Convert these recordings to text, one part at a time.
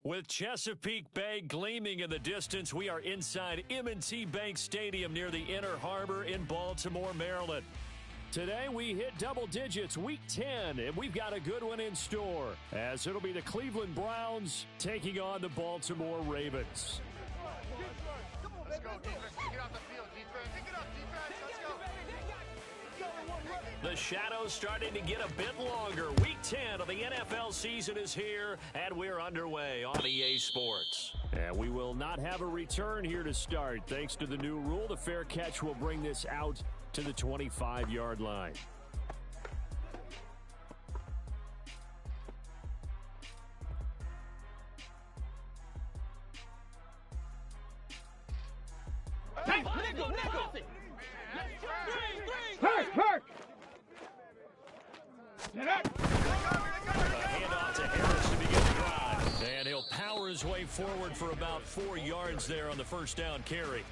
With Chesapeake Bay gleaming in the distance, we are inside M&T Bank Stadium near the Inner Harbor in Baltimore, Maryland. Today we hit double digits, week 10, and we've got a good one in store, as it'll be the Cleveland Browns taking on the Baltimore Ravens. Let's go, defense. Take it off the field, defense. Take it off, defense. Let's go. The shadows starting to get a bit longer. Week 10 of the NFL season is here, and we're underway on EA Sports. And we will not have a return here to start. Thanks to the new rule, the fair catch will bring this out to the 25-yard line. Hurt! Handoff to Harris to begin the drive. And he'll power his way forward for about 4 yards there on the first down carry.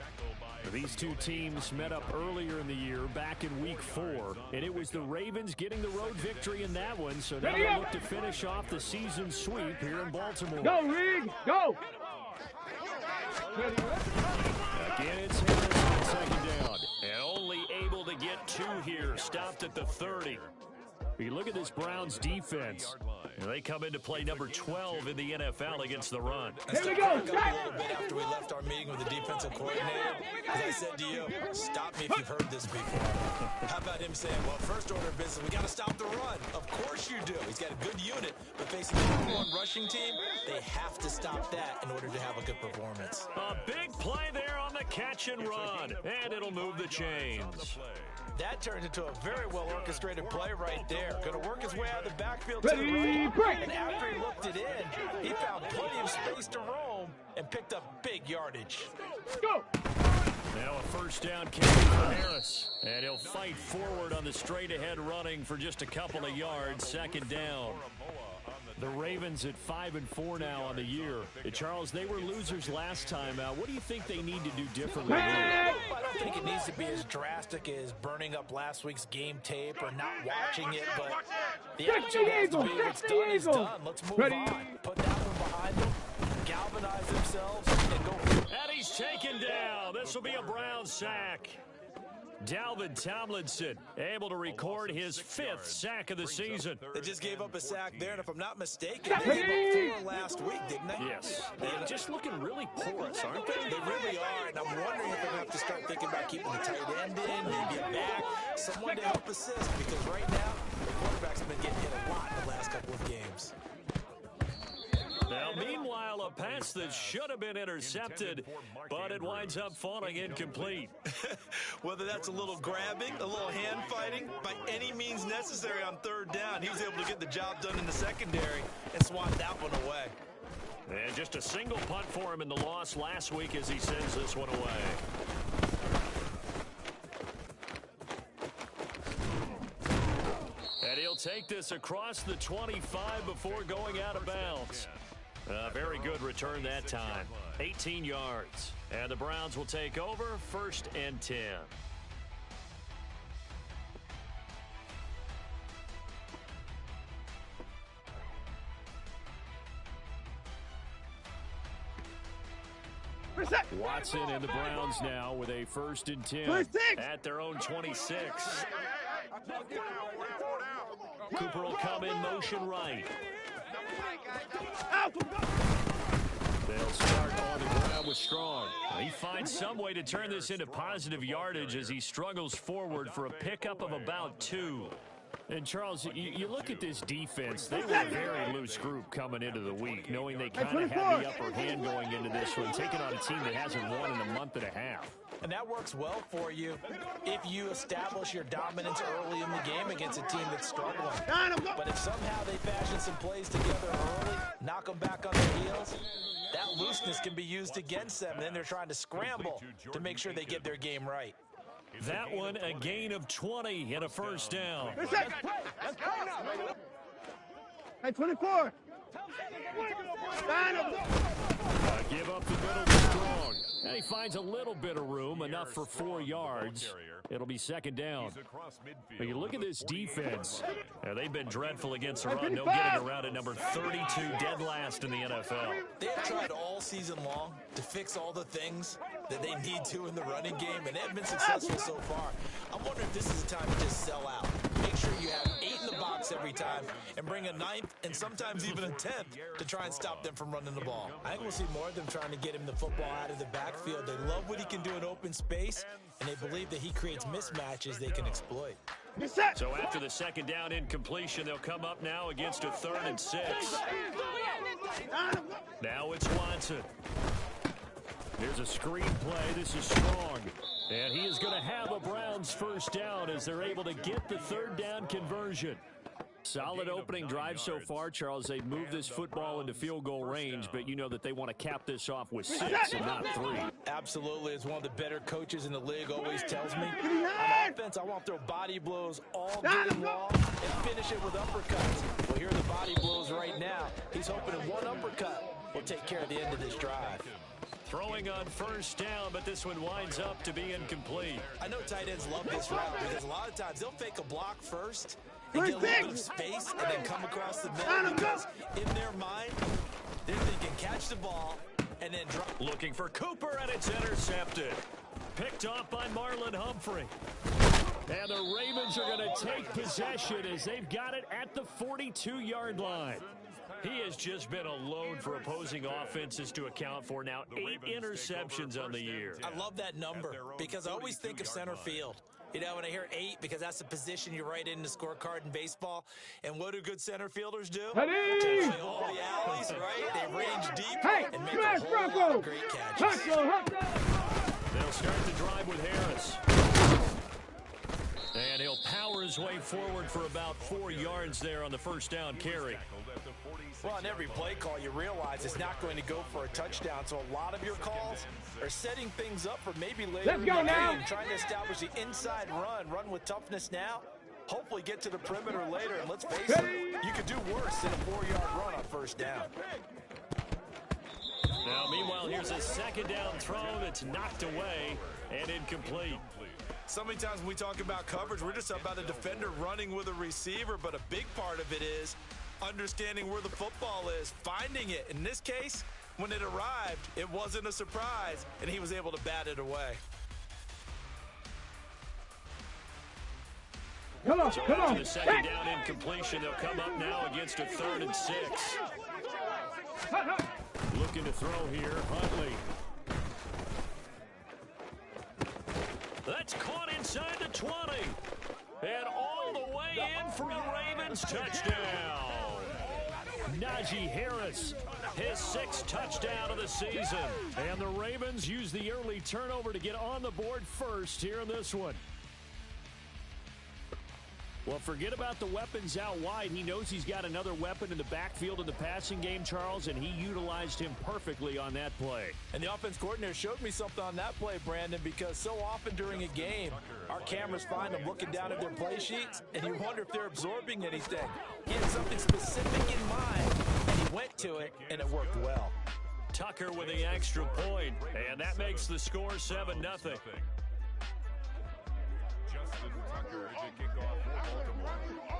These two teams met up earlier in the year, back in week 4, and it was the Ravens getting the road victory in that one, so now they look to finish off the season sweep here in Baltimore. Go, Reed! Go! Again, it's Harris on second down, and only able to get 2 here, stopped at the 30. You look at this Browns defense. They come into play number 12 in the NFL against the run. Here we go. A little bit after we left our meeting with the defensive coordinator, because I said to you, stop me if you've heard this before. How about him saying, well, first order of business, we got to stop the run. Of course you do. He's got a good unit, but facing the number 1 rushing team, they have to stop that in order to have a good performance. A big play there on the catch and run, and it'll move the chains. That turned into a very well-orchestrated play right there. Going to work his way out of the backfield to the right. And after he looked it in, he found plenty of space to roam and picked up big yardage. Go! Now a first down carry for Harris. And he'll fight forward on the straight-ahead running for just a couple of yards. Second down. The Ravens at 5-4 now on the year. Charles, they were losers last time out. What do you think they need to do differently? I don't think it needs to be as drastic as burning up last week's game tape or not watching it, but the attitude has to be what's done is done. Let's move on. Put that one behind them, galvanize themselves, and go. And he's taken down. This will be a Brown sack. Dalvin Tomlinson able to record his 5th sack of the season. They just gave up a sack there, and if I'm not mistaken, they gave up 4 last week, didn't they? Yes. They're just looking really porous, aren't they? They really are, and I'm wondering if they're going to have to start thinking about keeping the tight end in, maybe a back, someone to help assist, because right now, the quarterbacks have been getting hit a lot in the last couple of games. Now, meanwhile, a pass that should have been intercepted, but it winds up falling incomplete. Whether that's a little grabbing, a little hand fighting, by any means necessary on third down, he was able to get the job done in the secondary and swat that one away. And just a single punt for him in the loss last week as he sends this one away. And he'll take this across the 25 before going out of bounds. Very good return that time. 18 yards. And the Browns will take over, 1st and 10. Watson and the Browns now with a 1st and 10 at their own 26. Cooper will come in motion right. They'll start on the ground with Strong. He finds some way to turn this into positive yardage as he struggles forward for a pickup of about 2. And, Charles, you look at this defense. They were a very loose group coming into the week, knowing they kind of had the upper hand going into this one, taking on a team that hasn't won in a month and a half. And that works well for you if you establish your dominance early in the game against a team that's struggling. But if somehow they fashion some plays together early, knock them back on their heels, that looseness can be used against them. Then they're trying to scramble to make sure they get their game right. That one, a gain of 20 and a first down. Hey, 24. Give up the middle to Strong. And he he finds a little bit of room, enough for 4 yards. It'll be second down. But you look at this defense. They've been dreadful against the run. No getting around at number 32, dead last in the NFL. They have tried all season long to fix all the things that they need to in the running game, and they have been successful so far. I'm wondering if this is a time to just sell out. Make sure you have 8 in the box every time and bring a 9th and sometimes even a 10th to try and stop them from running the ball. I think we'll see more of them trying to get him the football out of the backfield. They love what he can do in open space, and they believe that he creates mismatches they can exploit. So after the second down incompletion, they'll come up now against a 3rd and 6. Now it's Watson. Here's a screen play. This is Strong. And he is going to have a Browns first down as they're able to get the 3rd down conversion. Solid opening drive so far, Charles. They've moved this football into field goal range, but you know that they want to cap this off with 6 and not 3. Absolutely. As one of the better coaches in the league always tells me, on offense, I want to throw body blows all game long and finish it with uppercuts. Well, here are the body blows right now. He's hoping in one uppercut will take care of the end of this drive. Throwing on first down, but this one winds up to be incomplete. I know tight ends love this route because a lot of times they'll fake a block first and get a little bit of space and then come across the middle because in their mind, they're thinking catch the ball and then drop. Looking for Cooper, and it's intercepted. Picked off by Marlon Humphrey. And the Ravens are going to take possession as they've got it at the 42-yard line. He has just been a load for opposing offenses to account for. Now 8 interceptions on the year. I love that number because I always think of center field. You know, when I hear 8, because that's the position you write in the scorecard in baseball. And what do good center fielders do? Touch all the alleys, right? They range deep and make a whole lot of great catches. They'll start the drive with Harris. And he'll power his way forward for about 4 yards there on the first down carry. Well, on every play call, you realize it's not going to go for a touchdown. So a lot of your calls are setting things up for maybe later in the game, trying to establish the inside run with toughness now. Hopefully get to the perimeter later. And let's face it, you could do worse than a 4-yard run on first down. Now, meanwhile, here's a second down throw that's knocked away and incomplete. So many times when we talk about coverage, we're just about a defender running with a receiver, but a big part of it is understanding where the football is, finding it. In this case, when it arrived, it wasn't a surprise, and he was able to bat it away. Come on, so come on. The second down incompletion, they'll come up now against a 3rd and 6. Looking to throw here, Huntley. That's caught inside the 20. And all the way in for a Ravens touchdown. Najee Harris, his 6th touchdown of the season. And the Ravens use the early turnover to get on the board first here in this one. Well, forget about the weapons out wide. He knows he's got another weapon in the backfield in the passing game, Charles, and he utilized him perfectly on that play. And the offense coordinator showed me something on that play, Brandon, because so often during a game, our cameras find them looking down at their play sheets, and you wonder if they're absorbing anything. He had something specific in mind, and he went to it, and it worked well. Tucker with the extra point, and that makes the score 7-0.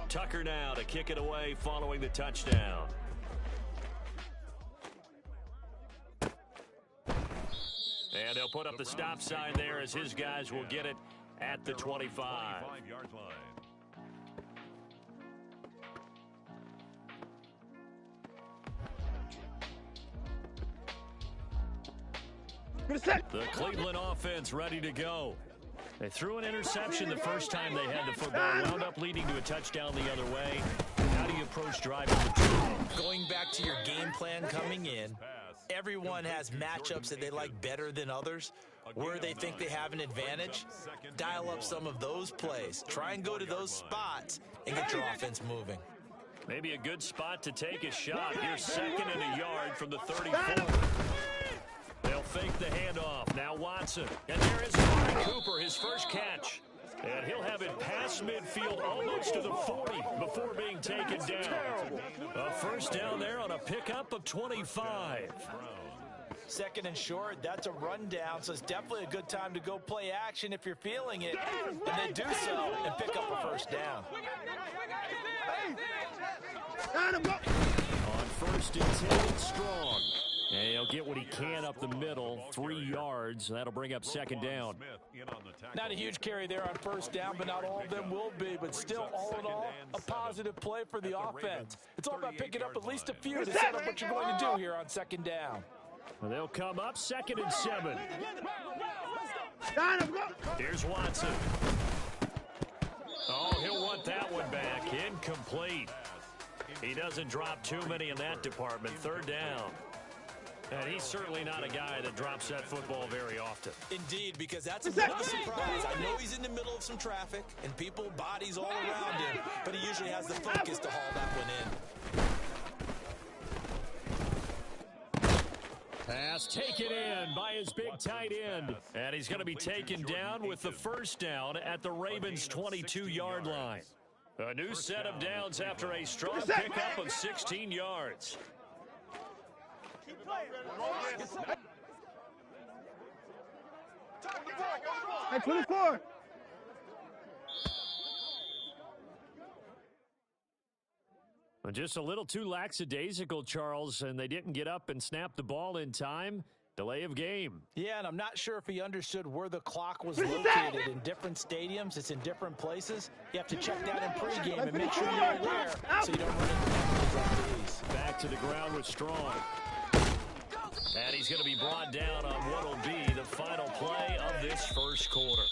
Tucker now to kick it away following the touchdown. And they'll put up the stop sign there as his guys will get it at the 25. The Cleveland offense ready to go. They threw an interception the first time they had the football, wound up leading to a touchdown the other way. How do you approach driving the team? Going back to your game plan coming in, everyone has matchups that they like better than others, where they think they have an advantage. Dial up some of those plays. Try and go to those spots and get your offense moving. Maybe a good spot to take a shot. You're 2nd and a yard from the 34. They'll fake the handoff. Now Watson. And there is Amari Cooper, his first catch. And he'll have it past midfield almost to the 40 before being taken down. A first down there on a pickup of 25. Second and short, that's a rundown, so it's definitely a good time to go play action if you're feeling it. And they do so and pick up a first down. On first and 10, it's Strong. And he'll get what he can up the middle, 3 yards. That'll bring up second down. Not a huge carry there on first down, but not all of them will be. But still, all in all, a positive play for the offense. It's all about picking up at least a few to set up what you're going to do here on second down. And they'll come up second and 7. Here's Watson. Oh, he'll want that one back. Incomplete. He doesn't drop too many in that department. Third down. And he's certainly not a guy that drops that football very often. Indeed, because that's a bit of a surprise. I know he's in the middle of some traffic and people, bodies all around him, but he usually has the focus to haul that one in. Pass taken in by his big tight end. And he's going to be taken down with the first down at the Ravens' 22-yard line. A new set of downs after a strong pickup of 16 yards. Hey, 24. Just a little too lackadaisical, Charles, and they didn't get up and snap the ball in time. Delay of game. Yeah, and I'm not sure if he understood where the clock was located. In different stadiums, it's in different places. You have to check that in pregame and make sure you're aware so you don't run into penalties like these. Back to the ground with Strong. And he's going to be brought down on what will be the final play of this first quarter.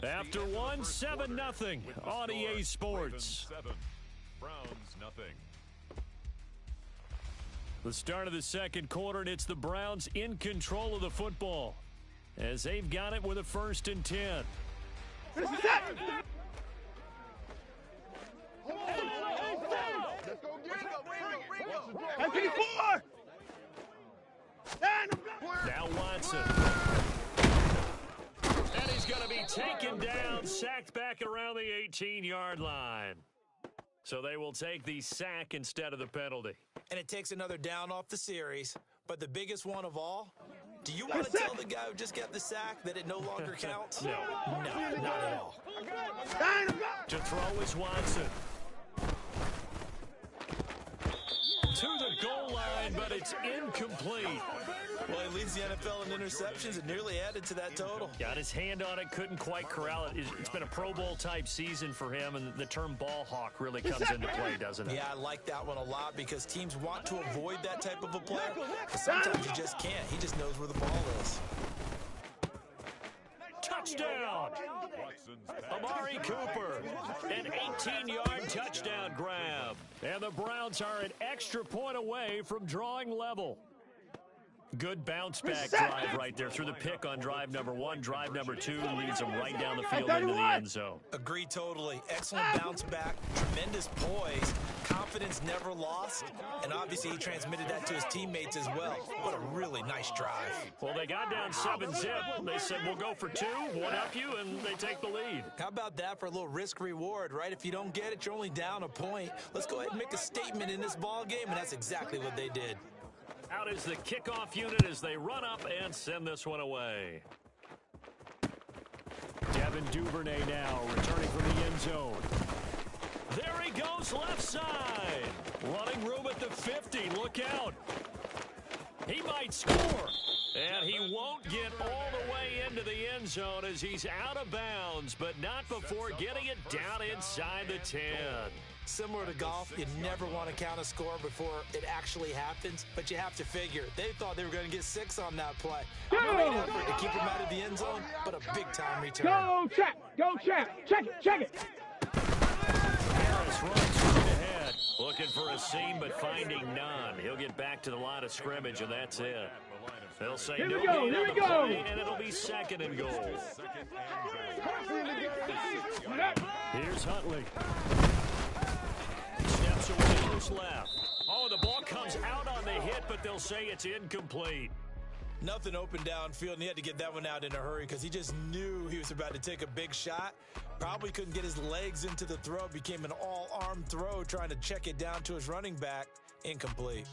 After 7-0 on EA Sports. Browns nothing. The start of the second quarter, and it's the Browns in control of the football as they've got it with a first and 10. Let's go, get it. 24. Now Watson. And he's going to be taken down, sacked back around the 18-yard line. So they will take the sack instead of the penalty. And it takes another down off the series. But the biggest one of all, do you want to tell the guy who just got the sack that it no longer counts? No. No, not at all. To throw is Watson. To the goal line, but it's incomplete. Well, he leads the NFL in interceptions and nearly added to that total. Got his hand on it, couldn't quite corral it. It's been a Pro Bowl-type season for him, and the term ball hawk really comes into play, doesn't it? Yeah, I like that one a lot because teams want to avoid that type of a player, but sometimes you just can't. He just knows where the ball is. Touchdown! Amari Cooper, an 18-yard touchdown grab. And the Browns are an extra point away from drawing level. Good bounce-back drive right there through the pick on drive number 1. Drive number 2 leads them right down the field into the end zone. Agree totally. Excellent bounce back, tremendous poise, confidence never lost, and obviously he transmitted that to his teammates as well. What a really nice drive. Well, they got down 7-zip. They said, we'll go for 2, one up you, and they take the lead. How about that for a little risk-reward, right? If you don't get it, you're only down a point. Let's go ahead and make a statement in this ball game, and that's exactly what they did. Out is the kickoff unit as they run up and send this one away. Devin Duvernay now returning from the end zone. There he goes left side. Running room at the 50. Look out. He might score. And he won't get all the way into the end zone as he's out of bounds, but not before getting it down inside the 10. Similar to golf, you never want to count a score before it actually happens, but you have to figure. They thought they were going to get 6 on that play. Great effort to keep him out of the end zone, but a big-time return. Go, check. Go, check. Check it. Check it. Harris runs straight ahead, looking for a seam, but finding none. He'll get back to the line of scrimmage, and that's it. They'll say no gain on the play, and it'll be second and goal. Here's Huntley. Steps away, goes left. Oh, the ball comes out on the hit, but they'll say it's incomplete. Nothing open downfield, and he had to get that one out in a hurry because he just knew he was about to take a big shot. Probably couldn't get his legs into the throw. Became an all-arm throw trying to check it down to his running back. Incomplete.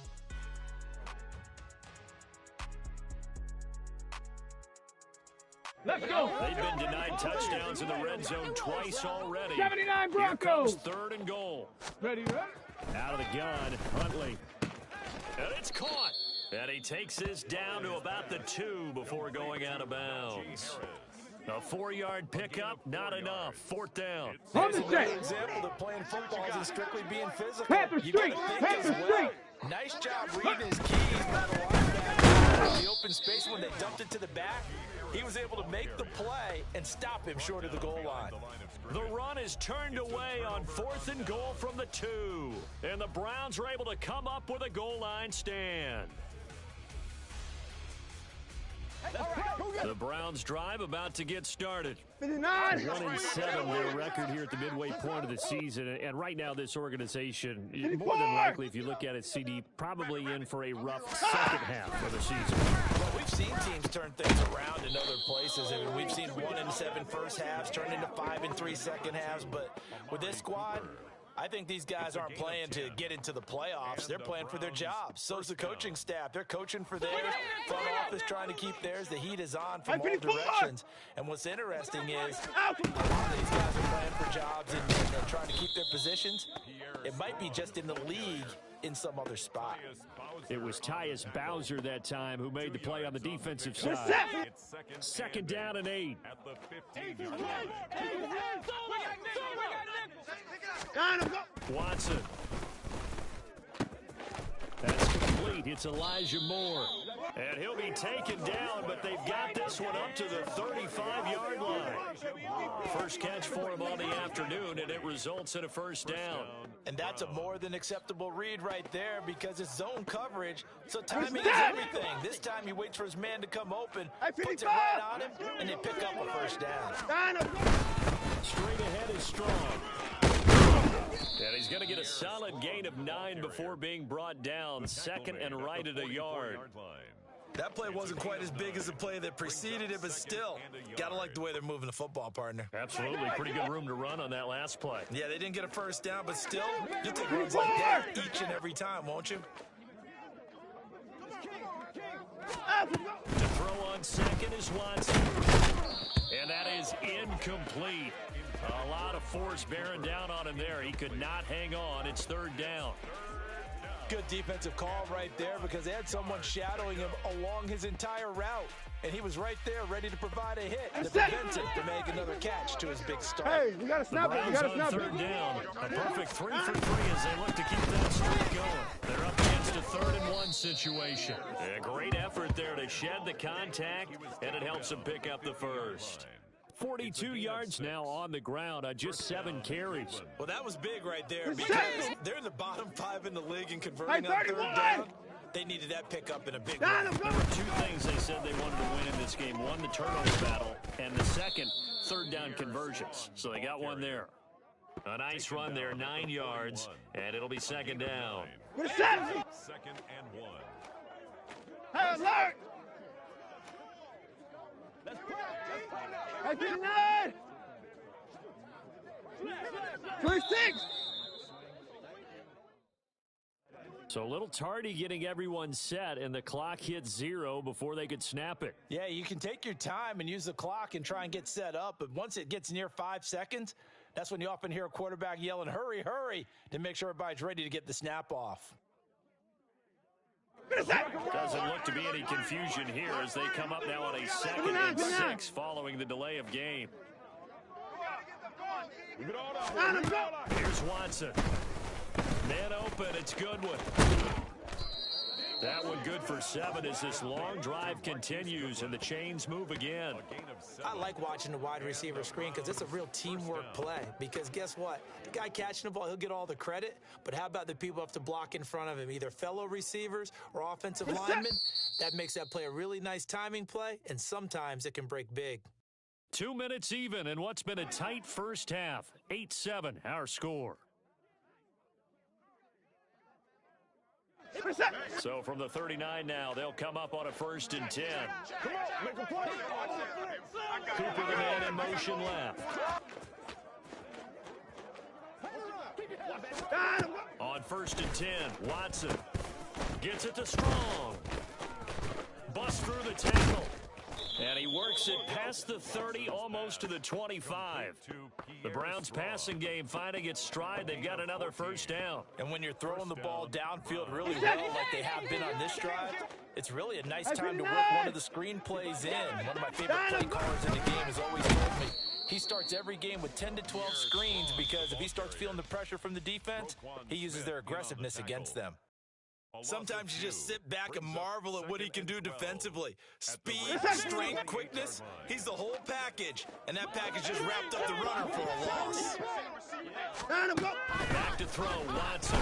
Let's go. They've been denied touchdowns in the red zone twice already. 79 Here comes Broncos. 3rd and goal. Ready, ready? Out of the gun, Huntley. And it's caught. And he takes this down to about the 2 before going out of bounds. A 4-yard pickup, not enough. 4th down. On the An check. example that playing football isn't strictly being physical. Panther You gotta Street. think Panther as well. Street. Nice job reading his keys by the linebacker in the open space when they dumped it to the back. He was able to make the play and stop him short of the goal line. The run is turned away on 4th and goal from the 2. And the Browns are able to come up with a goal line stand. The Browns drive about to get started. 59. 1-7 their record here at the midway point of the season. And right now this organization, more than likely, if you look at it, CD, probably in for a rough second half of the season. Well, we've seen teams turn things around in other places. I mean, we've seen 1-7 first halves turn into 5-3 second halves. But with this squad, I think these guys aren't playing to get into the playoffs. They're playing for their jobs. So's the coaching staff. They're coaching for theirs. Front office trying to keep theirs. The heat is on from all directions. And what's interesting is a lot of these guys are playing for jobs and trying to keep their positions. It might be just in the league in some other spot. It was Tyus Bowser that time who made the play on the defensive side. Second down and 8. At the 15-yard line. Watson. That's complete. It's Elijah Moore. And he'll be taken down, but they've got this one up to the 35-yard line. First catch for him on the afternoon, and it results in a first down. And that's a more than acceptable read right there because it's zone coverage, so timing is everything. This time he waits for his man to come open, puts it right on him, and they pick up a first down. Straight ahead is Strong. And he's going to get a solid gain of 9 before being brought down. Second and right at a yard. That play wasn't quite as big as the play that preceded it, but still, got to like the way they're moving the football, partner. Absolutely. Pretty good room to run on that last play. Yeah, they didn't get a first down, but still, you'll take runs like that each and every time, won't you? To throw on second is Watson. And that is incomplete. A lot of force bearing down on him there. He could not hang on. It's 3rd down. Good defensive call right there because they had someone shadowing him along his entire route. And he was right there ready to provide a hit to prevent him from making another catch to his big start. Hey, we got to snap it. We got to snap it. 3rd down. A perfect 3 for 3 as they look to keep that streak going. They're up against a 3rd and 1 situation. A great effort there to shed the contact, and it helps them pick up the first. 42 yards now on the ground on just 7 carries. Well, that was big right there because they're in the bottom 5 in the league in converting on 31. 3rd down. They needed that pickup in a big way. There were 2 things they said they wanted to win in this game. One, the turnover battle, and the second, 3rd down conversions. So they got one there. A nice run there, 9 yards, and it'll be 2nd down. Second and 1. Hey, alert! Hey, 59! 26! So a little tardy getting everyone set, and the clock hit 0 before they could snap it. Yeah, you can take your time and use the clock and try and get set up, but once it gets near 5 seconds, that's when you often hear a quarterback yelling, hurry, hurry, to make sure everybody's ready to get the snap off. Doesn't look to be any confusion here as they come up now on a 2nd and 6 following the delay of game. Here's Watson. Man open, it's Goodwin. That one good for 7 as this long drive continues and the chains move again. I like watching the wide receiver screen because it's a real teamwork play. Because guess what? The guy catching the ball, he'll get all the credit. But how about the people who have to block in front of him, either fellow receivers or offensive linemen? That makes that play a really nice timing play, and sometimes it can break big. 2 minutes even in what's been a tight first half. 8-7 our score. So from the 39 now, they'll come up on a 1st and 10. Cooper the man in motion left. On 1st and 10, Watson gets it to Strong. Busts through the tackle. And he works makes it past the 30, almost to the 25. The Browns passing game finding its stride. They've got another first down. And when you're throwing the ball downfield really well, like they have been on this drive, it's really a nice time to work one of the screen plays in. One of my favorite play callers in the game has always told me he starts every game with 10 to 12 screens because if he starts feeling the pressure from the defense, he uses their aggressiveness against them. Sometimes you just sit back and marvel at what he can do defensively. Speed, strength, quickness, he's the whole package. And that package just wrapped up the runner for a loss. Back to throw, Watson.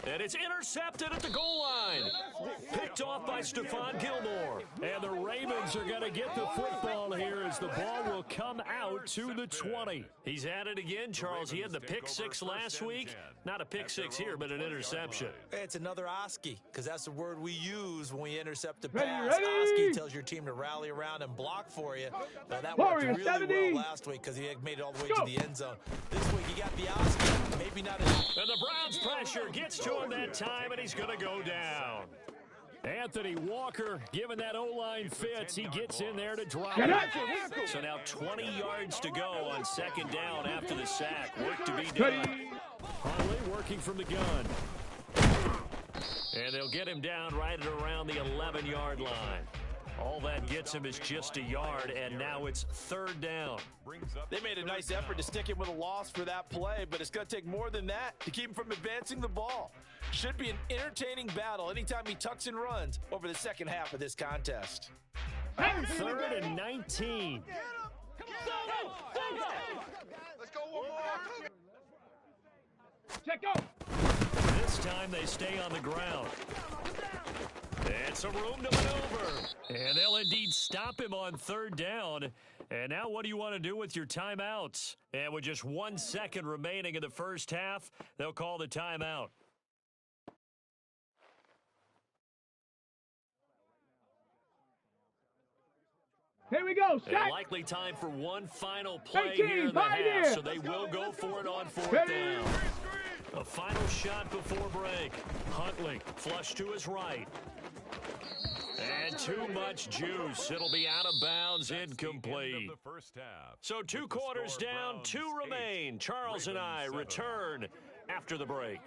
And it's intercepted at the goal line. Picked off by Stephon Gilmore. And the Ravens are going to get the football here as the ball will come out to the 20. He's at it again, Charles. He had the pick six last week. Not a pick six here, but an interception. It's another Oski, because that's the word we use when we intercept a pass. Oski tells your team to rally around and block for you. Now, that worked really well last week because he made it all the way to the end zone. This week he got the Oski. Maybe not enough. And the Browns pressure gets to him that time, and he's going to go down. Anthony Walker, given that O-line fits, he gets in there to drop it. So now 20 yards to go on second down after the sack. Work to be done. Huntley working from the gun. And they'll get him down right at around the 11-yard line. All that gets him is just a yard, and now it's third down. They made a nice effort to stick him with a loss for that play, but it's going to take more than that to keep him from advancing the ball. Should be an entertaining battle anytime he tucks and runs over the second half of this contest. Third and 19. Let's go one more. Check out. This time they stay on the ground. And some room to maneuver. And they'll indeed stop him on third down. And now what do you want to do with your timeouts? And with just 1 second remaining in the first half, they'll call the timeout. Here we go. And likely time for one final play here in the half, so they will go for it on fourth down. A final shot before break. Huntley, flush to his right. And too much juice. It'll be out of bounds, incomplete. So 2 quarters down, 2 remain. Charles and I return after the break.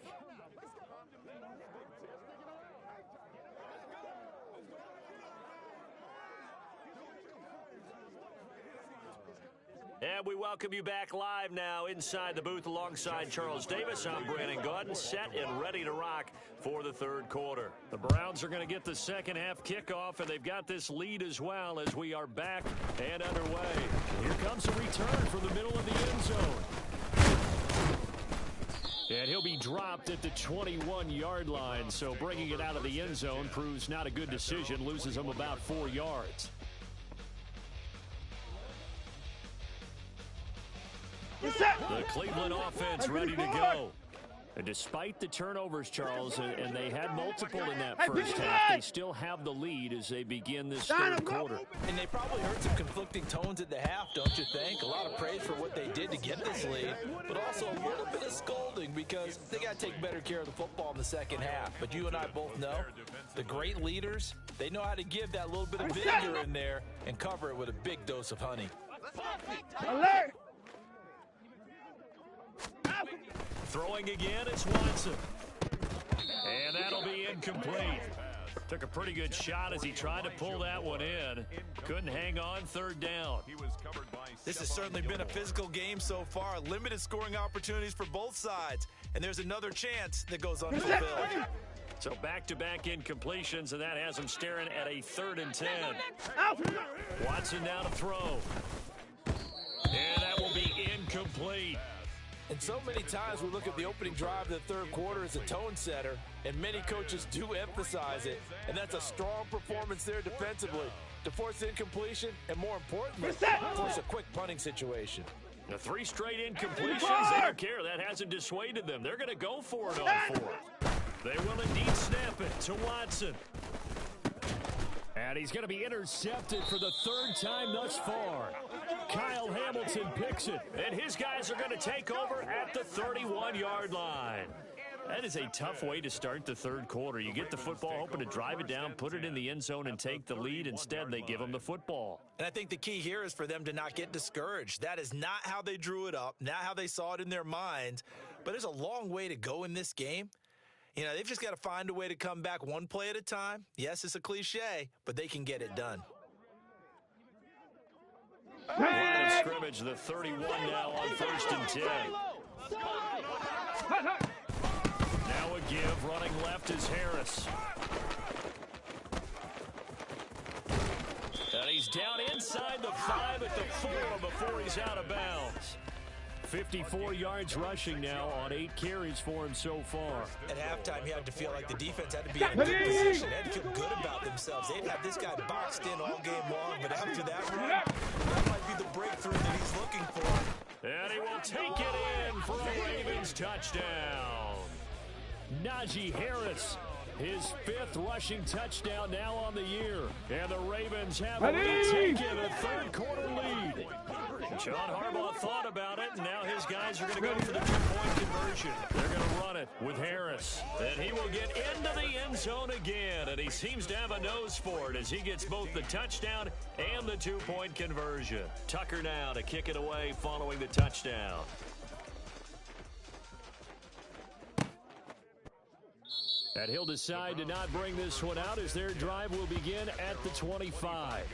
And we welcome you back live now inside the booth alongside Charles Davis. I'm Brandon Gaudin, set and ready to rock for the third quarter. The Browns are going to get the second half kickoff, and they've got this lead as well as we are back and underway. Here comes a return from the middle of the end zone. And he'll be dropped at the 21-yard line, so bringing it out of the end zone proves not a good decision, loses him about 4 yards. The Cleveland offense ready to go. And despite the turnovers, Charles, and they had multiple in that first half, they still have the lead as they begin this third quarter. And they probably heard some conflicting tones at the half, don't you think? A lot of praise for what they did to get this lead, but also a little bit of scolding because they got to take better care of the football in the second half. But you and I both know the great leaders, they know how to give that little bit of vigor in there and cover it with a big dose of honey. Alert! Throwing again, it's Watson. And that'll be incomplete. Took a pretty good shot as he tried to pull that one in. Couldn't hang on third down. This has certainly been a physical game so far. Limited scoring opportunities for both sides. And there's another chance that goes unfulfilled. So back-to-back incompletions, and that has him staring at a 3rd and 10. Watson now to throw. And that will be incomplete. And so many times we look at the opening drive of the third quarter as a tone setter, and many coaches do emphasize it, and that's a strong performance there defensively to force incompletion and, more importantly, force a quick punting situation. The 3 straight incompletions, they don't care. That hasn't dissuaded them. They're going to go for it on 4th. They will indeed snap it to Watson. And he's going to be intercepted for the 3rd time thus far. Kyle Hamilton picks it, and his guys are going to take over at the 31-yard line. That is a tough way to start the third quarter. You get the football, hoping to drive it down, put it in the end zone, and take the lead. Instead, they give them the football. And I think the key here is for them to not get discouraged. That is not how they drew it up, not how they saw it in their minds. But there's a long way to go in this game. You know, they've just got to find a way to come back one play at a time. Yes, it's a cliche, but they can get it done. Line of scrimmage, the 31 now on 1st and 10. Now a give, running left is Harris. And he's down inside the 5 at the 4 before he's out of bounds. 54 yards rushing now on 8 carries for him so far. At halftime, you had to feel like the defense had to be in a good position. They had to feel good about themselves. They've had this guy boxed in all game long, but after that run, that might be the breakthrough that he's looking for. And he will take it in for a Ravens touchdown. Najee Harris, his 5th rushing touchdown now on the year. And the Ravens have taken a third quarter lead. John Harbaugh thought about it, and now his guys are going to go for the 2-point conversion. They're going to run it with Harris. And he will get into the end zone again, and he seems to have a nose for it as he gets both the touchdown and the 2-point conversion. Tucker now to kick it away following the touchdown. And he'll decide to not bring this one out as their drive will begin at the 25.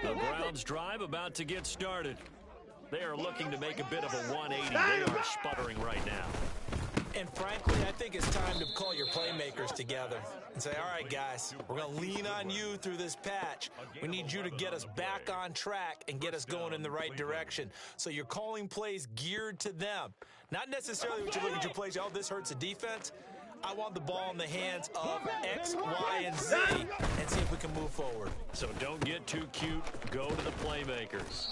The Browns drive about to get started. They are looking to make a bit of a 180. They are sputtering right now. And frankly, I think it's time to call your playmakers together and say, all right, guys, we're going to lean on you through this patch. We need you to get us back on track and get us going in the right direction. So you're calling plays geared to them. Not necessarily when you look at your plays, oh, this hurts the defense. I want the ball in the hands of X, Y, and Z and see if we can move forward. So don't get too cute. Go to the playmakers.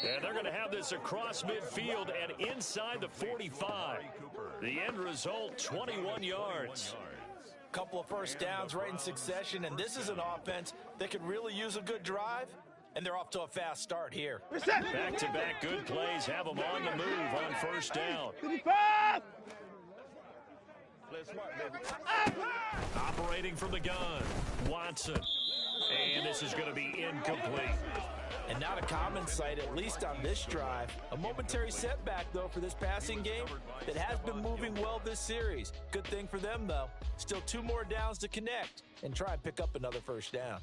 And they're going to have this across midfield and inside the 45. The end result, 21 yards. Couple of first downs right in succession, and this is an offense that could really use a good drive, and they're off to a fast start here. Back-to-back good plays have them on the move on first down. Operating from the gun, Watson. And this is going to be incomplete. And not a common sight, at least on this drive. A momentary setback, though, for this passing game that has been moving well this series. Good thing for them, though. Still 2 more downs to connect and try and pick up another first down.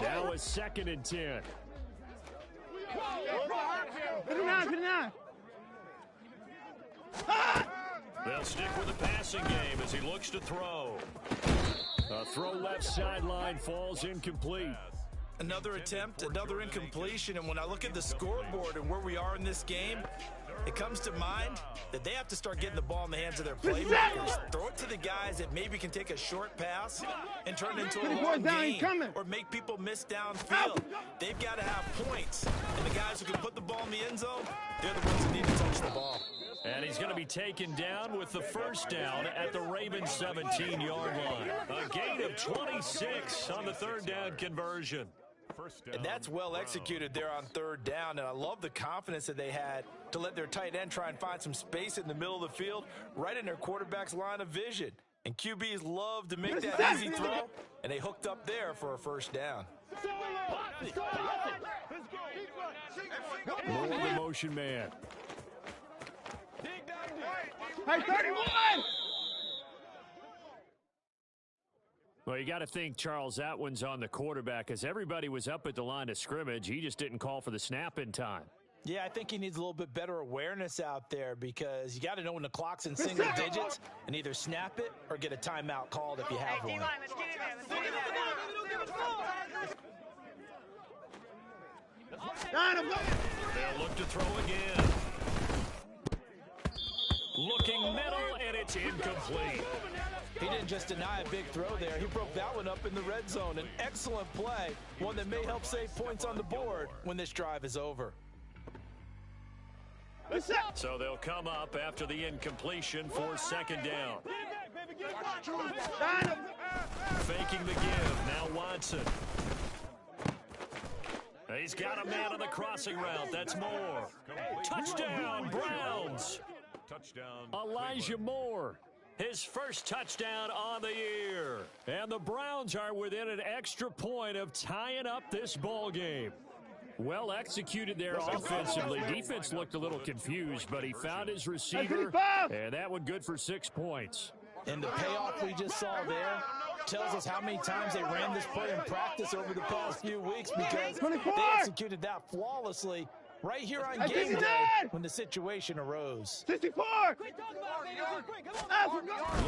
Now a 2nd and 10. They'll stick with the passing game as he looks to throw. A throw left sideline falls incomplete. Another attempt, another incompletion, and when I look at the scoreboard and where we are in this game, it comes to mind that they have to start getting the ball in the hands of their playmakers. Throw it to the guys that maybe can take a short pass and turn it into a long game or make people miss downfield. They've got to have points, and the guys who can put the ball in the end zone, they're the ones that need to touch the ball. And he's going to be taken down with the first down at the Ravens 17-yard line. A gain of 26 on the 3rd down conversion. And that's well executed there on 3rd down, and I love the confidence that they had to let their tight end try and find some space in the middle of the field, right in their quarterback's line of vision. And QBs love to make that easy throw, and they hooked up there for a first down. More of the motion man. Hey, 31! Well, you got to think, Charles, that one's on the quarterback as everybody was up at the line of scrimmage. He just didn't call for the snap in time. Yeah, I think he needs a little bit better awareness out there because you got to know when the clock's in single digits and either snap it or get a timeout called if you have one. They'll look to throw again. Looking middle, and it's incomplete. He didn't just deny a big throw there. He broke that one up in the red zone. An excellent play, one that may help save points on the board when this drive is over. So they'll come up after the incompletion for second down. Faking the give. Now Watson. He's got a man on the crossing route. That's Moore. Touchdown, Browns. Touchdown. Elijah Moore. His first touchdown on the year. And the Browns are within an extra point of tying up this ball game. Well executed there offensively. Defense looked a little confused, but he found his receiver, and that one good for 6 points. And the payoff we just saw there tells us how many times they ran this play in practice over the past few weeks, because they executed that flawlessly right here on game day when the situation arose. 64!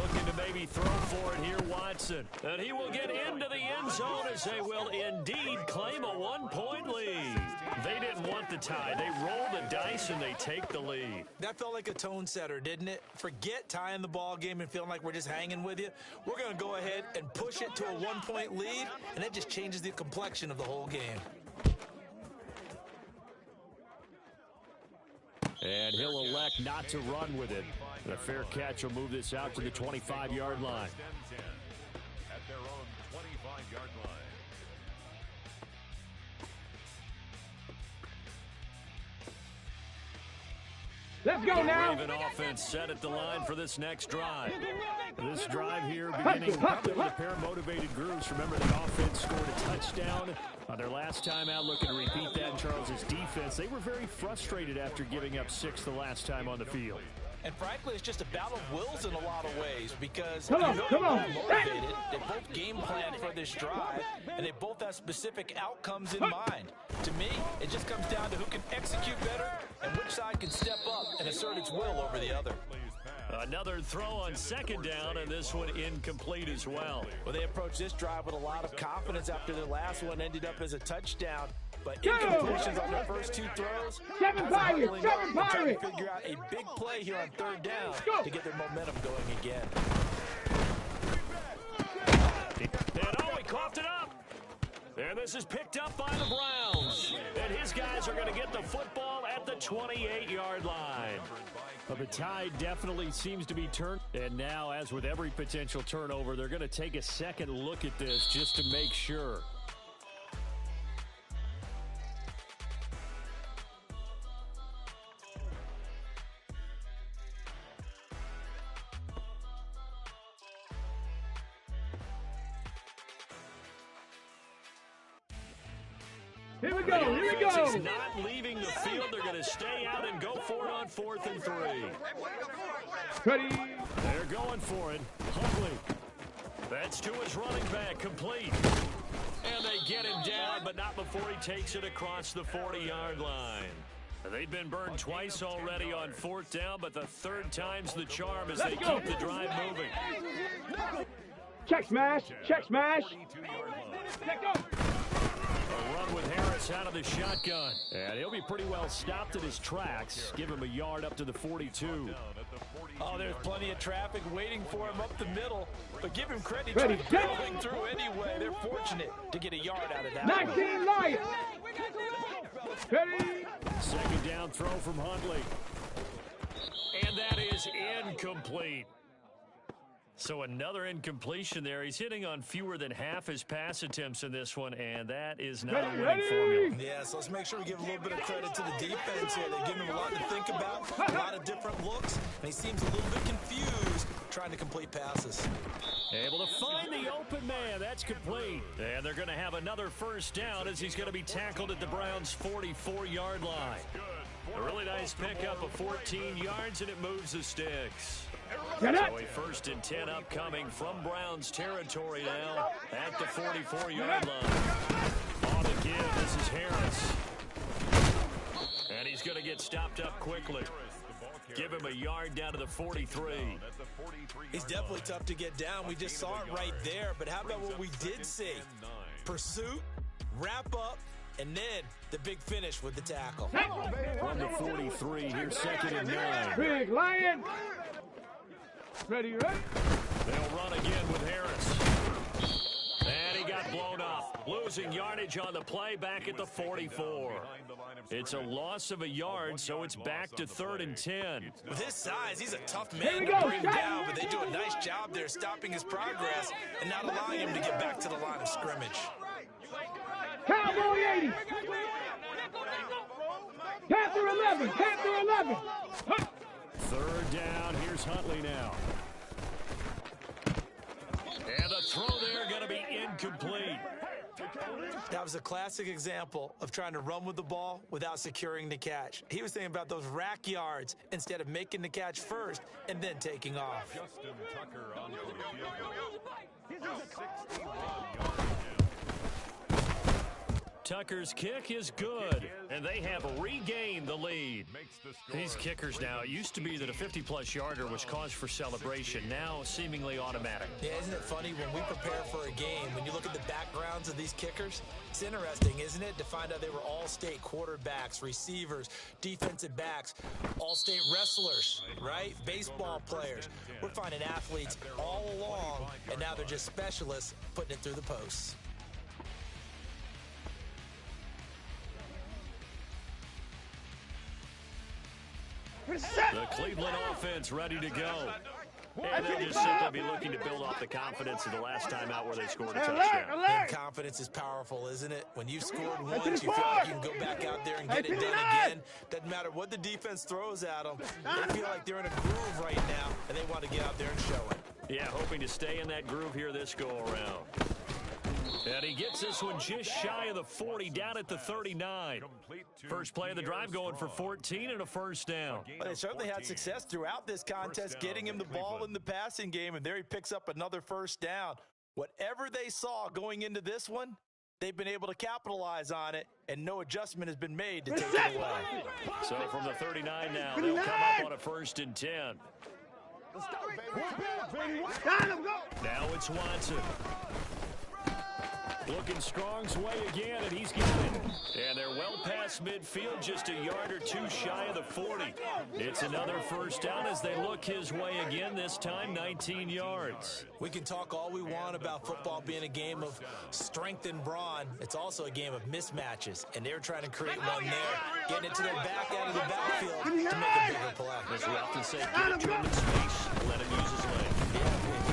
Looking to maybe throw for it here, Watson. And he will get into the end zone as they will indeed claim a 1-point lead. They didn't want the tie. They roll the dice and they take the lead. That felt like a tone setter, didn't it? Forget tying the ball game and feeling like we're just hanging with you. We're going to go ahead and push it to a 1-point lead, and that just changes the complexion of the whole game. And he'll elect not to run with it. And a fair catch will move this out to the 25-yard line. At their own 25-yard line. Let's go now. Raven offense set at the line for this next drive. This drive here beginning probably with a pair of motivated groups. Remember, the offense scored a touchdown on their last time out. Looking to repeat that in Charles's defense. They were very frustrated after giving up 6 the last time on the field. And frankly, it's just a battle of wills in a lot of ways, because Come on. motivated. They both game planned for this drive, and they both have specific outcomes in mind. To me, it just comes down to who can execute better and which side can step up and assert its will over the other. Another throw on second down, and this one incomplete as well. Well, they approached this drive with a lot of confidence after their last one ended up as a touchdown. But incompletions on their first 2 throws. Seven Pirates! Trying to figure out a big play here on third down to get their momentum going again. And oh, he coughed it up. And this is picked up by the Browns. And his guys are going to get the football at the 28-yard line. But the tide definitely seems to be turned. And now, as with every potential turnover, they're going to take a second look at this just to make sure. Here we go, here we go. He's not leaving the field. They're going to stay out and go for it on 4th and 3. Ready. They're going for it. Huntley. That's to his running back, complete. And they get him down, but not before he takes it across the 40-yard line. They've been burned twice already on 4th down, but the 3rd time's the charm as they keep the drive moving. Check smash, check smash. Let go. A run with Harris out of the shotgun. And he'll be pretty well stopped in his tracks. Give him a yard up to the 42. Oh, there's plenty of traffic waiting for him up the middle. But give him credit. Ready, He's going through anyway. They're fortunate to get a yard out of that 19 life. Ready. Second down throw from Huntley. And that is incomplete. So another incompletion there. He's hitting on fewer than half his pass attempts in this one, and that is not a winning formula. Yeah, so let's make sure we give a little bit of credit to the defense here. They're giving him a lot to think about, a lot of different looks, and he seems a little bit confused trying to complete passes. Able to find the open man. That's complete. And they're going to have another first down as he's going to be tackled at the Browns' 44-yard line. A really nice pickup of 14 yards, and it moves the sticks. So a 1st and 10 upcoming from Browns territory now at the 44-yard line. On the give, this is Harris. And he's going to get stopped up quickly. Give him a yard down to the 43. He's definitely tough to get down. We just saw it right there. But how about what we did see? Pursuit, wrap up, and then the big finish with the tackle. From the 43, here's 2nd and 9. Big Lion. Ready, ready. They'll run again with Harris. And he got blown up. Losing yardage on the play back at the 44. It's a loss of a yard, so it's back to 3rd and 10. With his size, he's a tough Here man we to go. bring down, but they do a nice job there stopping his progress and not allowing him to get back to the line of scrimmage. Cowboy 80. Panther 11. Panther 11. Huh. 3rd down. Here's Huntley now. And the throw there going to be incomplete. That was a classic example of trying to run with the ball without securing the catch. He was thinking about those rack yards instead of making the catch first and then taking off. Justin Tucker on for the field goal. 61 yards. Tucker's kick is good, and they have regained the lead. These kickers now, it used to be that a 50-plus yarder was cause for celebration, now seemingly automatic. Yeah, isn't it funny when we prepare for a game, when you look at the backgrounds of these kickers, it's interesting, isn't it, to find out they were all-state quarterbacks, receivers, defensive backs, all-state wrestlers, right? Baseball players. We're finding athletes all along, and now they're just specialists putting it through the posts. The Cleveland offense ready to go. And they'll just simply be looking to build off the confidence of the last time out where they scored a touchdown. And confidence is powerful, isn't it? When you've scored once, you feel like you can go back out there and get it done again. Doesn't matter what the defense throws at them. They feel like they're in a groove right now, and they want to get out there and show it. Yeah, hoping to stay in that groove here this go-around. And he gets this one just shy of the 40, down at the 39. First play of the drive going for 14 and a first down. Well, they certainly had success throughout this contest, getting him the ball in the passing game, and there he picks up another first down. Whatever they saw going into this one, they've been able to capitalize on it, and no adjustment has been made to take it away. So from the 39 now, they'll come up on a 1st and 10. Now it's Watson. Looking Strong's way again, and he's got it. And they're well past midfield, just a yard or two shy of the 40. It's another first down as they look his way again, this time 19 yards. We can talk all we want about football being a game of strength and brawn. It's also a game of mismatches, and they're trying to create one there, getting it to their back out of the backfield to make a bigger play. As we often say, give it to him in space, let him use his leg. Yeah,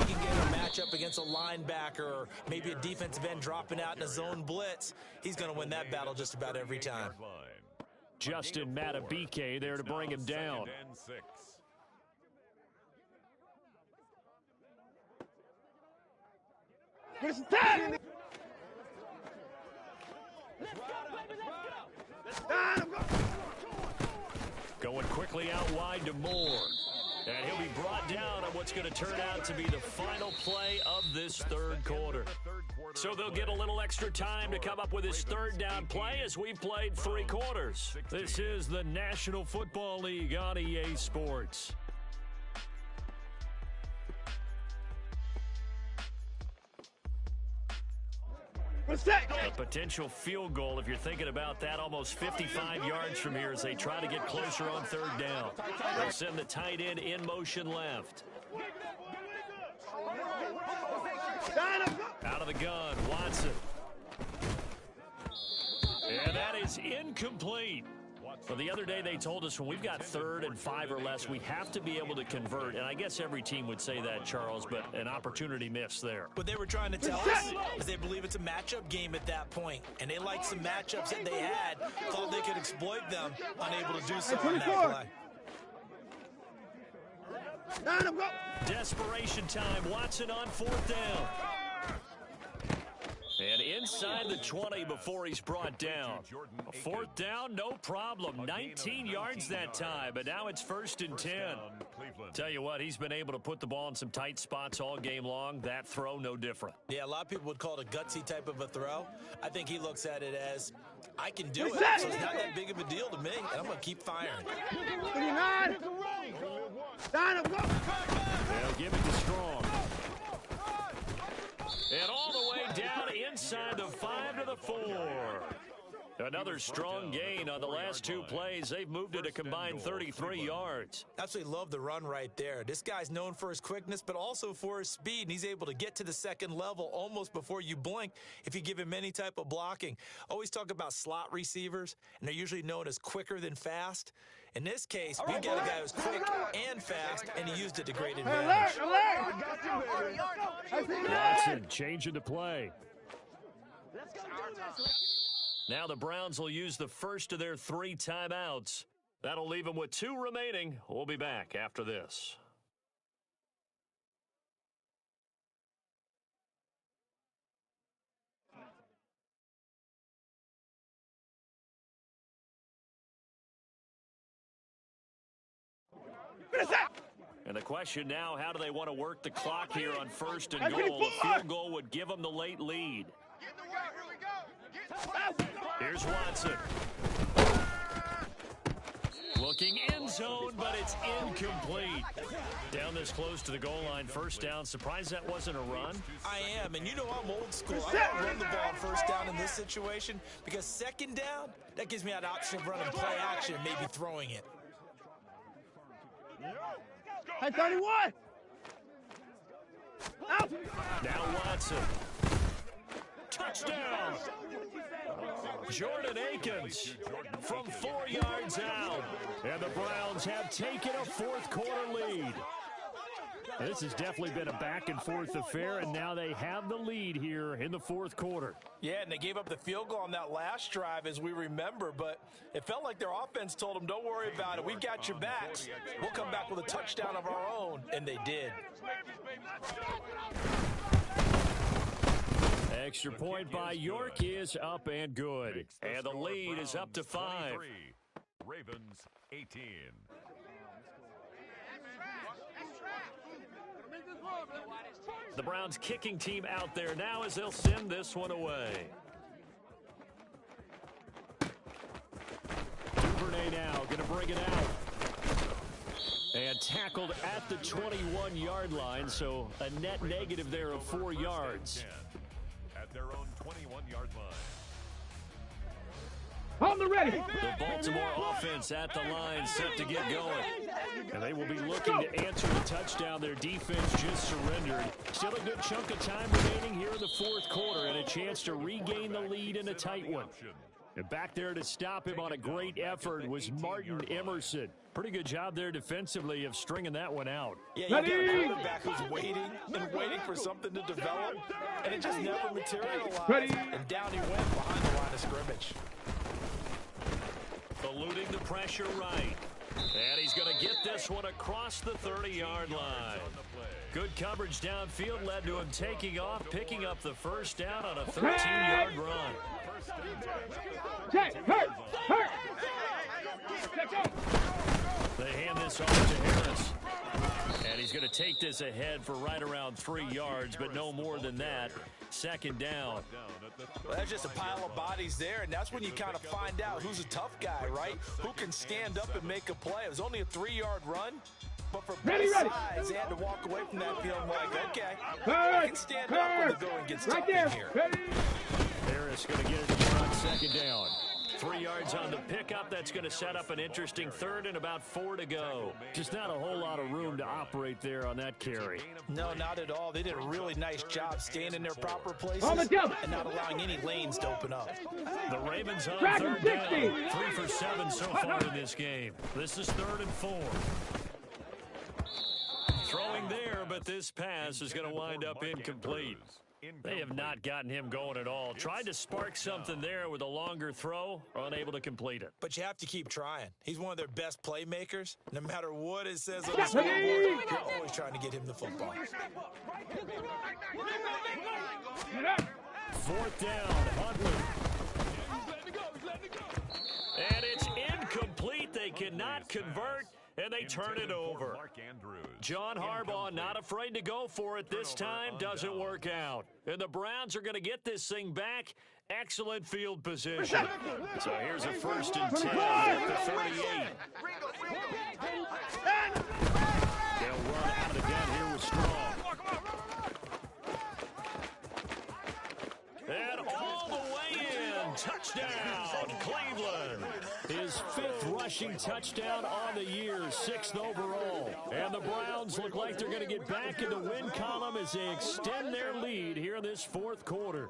if he can get a matchup against a linebacker or maybe a defensive end dropping out in a zone blitz, he's going to win that battle just about every time. Justin Matabike there to bring him down. Going quickly out wide to Moore. And he'll be brought down on what's going to turn out to be the final play of this third quarter. So they'll get a little extra time to come up with his third down play as we played 3 quarters. This is the National Football League on EA Sports. A potential field goal, if you're thinking about that, almost 55 yards from here as they try to get closer on third down. They'll send the tight end in motion left. Out of the gun, Watson. And that is incomplete. Well, the other day they told us when we've got 3rd and 5 or less, we have to be able to convert. And I guess every team would say that, Charles, but an opportunity missed there. What they were trying to tell us is they believe it's a matchup game at that point. And they liked some matchups that they had, thought they could exploit them, unable to do so on that play. Desperation time. Watson on 4th down. And inside the 20 before he's brought down. 4th down, no problem. 19 yards that time, but now it's 1st and 10. Tell you what, he's been able to put the ball in some tight spots all game long. That throw, no different. Yeah, a lot of people would call it a gutsy type of a throw. I think he looks at it as, I can do it, so it's not that big of a deal to me, and I'm going to keep firing. They'll give it to Strong. And all the way down inside the 5 to the 4. Another strong gain on the last two plays. They've moved it a combined 33 yards. Absolutely love the run right there. This guy's known for his quickness, but also for his speed, and he's able to get to the second level almost before you blink if you give him any type of blocking. Always talk about slot receivers, and they're usually known as quicker than fast. In this case, we got a guy who's quick and fast, and he used it to great advantage. Watson changing to play. Now the Browns will use the first of their 3 timeouts. That'll leave them with 2 remaining. We'll be back after this. And the question now, how do they want to work the clock here on first and goal? A field goal would give them the late lead. Here's Watson. Looking end zone, but it's incomplete. Down this close to the goal line, first down. Surprised that wasn't a run? I am, and you know I'm old school. I don't run the ball on first down in this situation because second down, that gives me that option of running play action and maybe throwing it. Hey, 31! Out! Now Watson. Touchdown! Jordan Akins from 4 yards out. And the Browns have taken a fourth-quarter lead. This has definitely been a back-and-forth affair, and now they have the lead here in the fourth quarter. Yeah, and they gave up the field goal on that last drive, as we remember, but it felt like their offense told them, don't worry about it. We've got your backs. We'll come back with a touchdown of our own, and they did. Extra point by York is up and good. And the lead is up to 5. Ravens 18. The Browns kicking team out there now as they'll send this one away. Duvernay now going to bring it out. And tackled at the 21-yard line, so a net negative there of 4 yards. At their own 21-yard line. On the ready. The Baltimore offense at the line set to get going. And they will be looking to answer the touchdown. Their defense just surrendered. Still a good chunk of time remaining here in the fourth quarter and a chance to regain the lead in a tight one. And back there to stop him on a great effort was Martin Emerson. Pretty good job there defensively of stringing that one out. Yeah, you got a quarterback who's waiting and waiting for something to develop, and it just never materialized. And down he went behind the line of scrimmage. Eluding the pressure right. And he's going to get this one across the 30-yard line. Good coverage downfield led to him taking off, picking up the first down on a 13-yard run. Check, hurt. They hand this off to Harris. And he's going to take this ahead for right around 3 yards, but no more than that. Second down. Well, that's just a pile of bodies there, and that's when you kind of find out who's a tough guy, right? Who can stand up and make a play. It was only a 3-yard run, but for both sides, they had to walk away from that feeling like, okay, I can stand up when the going gets tough in here. Harris going to get it on second down. 3 yards on the pickup. That's going to set up an interesting third and about 4 to go. Just not a whole lot of room to operate there on that carry. No, not at all. They did a really nice job staying in their proper places and not allowing any lanes to open up. The Ravens on third down. 3 for 7 so far in this game. This is 3rd and 4. Throwing there, but this pass is going to wind up incomplete. They have not gotten him going at all. Tried to spark something there with a longer throw, unable to complete it. But you have to keep trying. He's one of their best playmakers. No matter what it says on the scoreboard, you're always trying to get him the football. 4th down, Huntley. And it's incomplete. They cannot convert, and they turn it over. John Harbaugh not afraid to go for it this time. Doesn't work out. And the Browns are going to get this thing back. Excellent field position. So here's a 1st and 10 at the 38. They'll run out of the gun here with Strong. And all the way in. Touchdown. Touchdown, Cleveland. His 5th rushing touchdown on the year, 6th overall. And the Browns look like they're going to get back in the win column as they extend their lead here in this 4th quarter.